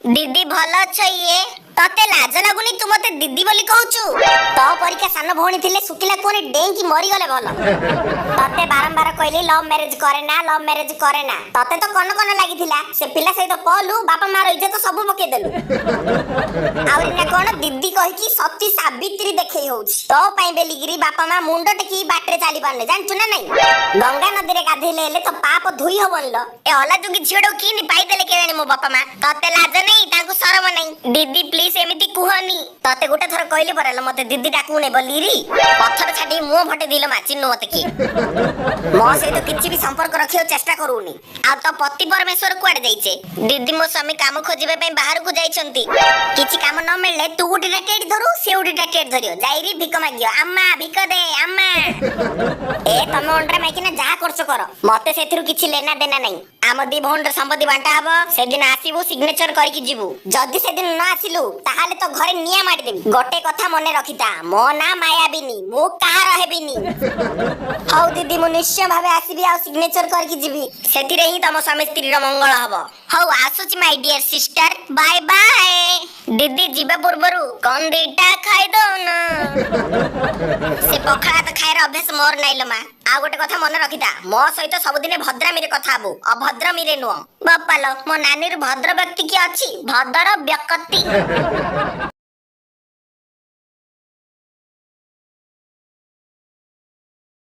दीदी भल अछ ये तते लाज लगुनी तू मते दीदी बोली कहूचु तो परिका सान भौणी थिले सुकिला कोनी डेंकी मरी गले भल तते बारंबार कहली लव मैरिज करे ना तते तो कन कन लागिथिला से पिला सहित पलु बापा मार इज्जत तो सब पके देलु आउरी ना कोन दीदी कहि की सती सावित्री देखै होउछ तो पई बेलिगिरी बापा मा मुंड टेकी बाटरे चाली पारले जानचु ना नहीं गंगा नदी रे गाधेले हेले तो पाप धुई होबन ल ए हला जुगी झिडो की नि पाई देले केनी मो बापा मा तते लाज नहीं ताकू शरम नहीं दीदी प्लीज एमिति कुहनी तते गोटे थर कहले परल मते दीदी डाकू ने बोलीरी पत्थर छाडी मुंह फटे दिल माचिन मते की मो से तो किछि भी संपर्क रखियो चेष्टा करूनी आ तो पति परमेश्वर कुआडे जाइछे दीदी मो स्वामी काम खोजिबे पई बाहर को जाइछंती किछि काम न मिलले तू गुटी टेट धरू से गुटी टेट धरियो जाईरी भिक मागियो अम्मा भिक दे अम्मा ए तमे ओंडरा माइकिना जा करछ कर मते सेथिरु किछि लेना देना नहीं आम दी भौंड संपत्ति बांटा हबो से दिन आसीबो सिग्नेचर करके जीवु जदी से दिन न आसिलु ताहाले तो घरे निया माडी देबी गोटे कथा मने रखिता मो ना मायाबिनी मो कहा रहेबिनी हौ दीदी मु निश्चय भाबे आसीबी आ सिग्नेचर करके जीवी सेतिरे ही तम स्वामी स्त्री रो मंगल हबो हौ आसुच my dear sister bye bye दीदी जीवा पूर्वरु कोन देटा खाइ दो ना से पखड़ा त खाइर अभ्यास मोर नाइलो मा आ गोटे कथा मने रखिता मो सहित सब दिन भद्रामी रे कथा हबो अभद्रामी रे नो बापालो मो नानी रो भद्र व्यक्ति की अछि भद्र व्यक्ति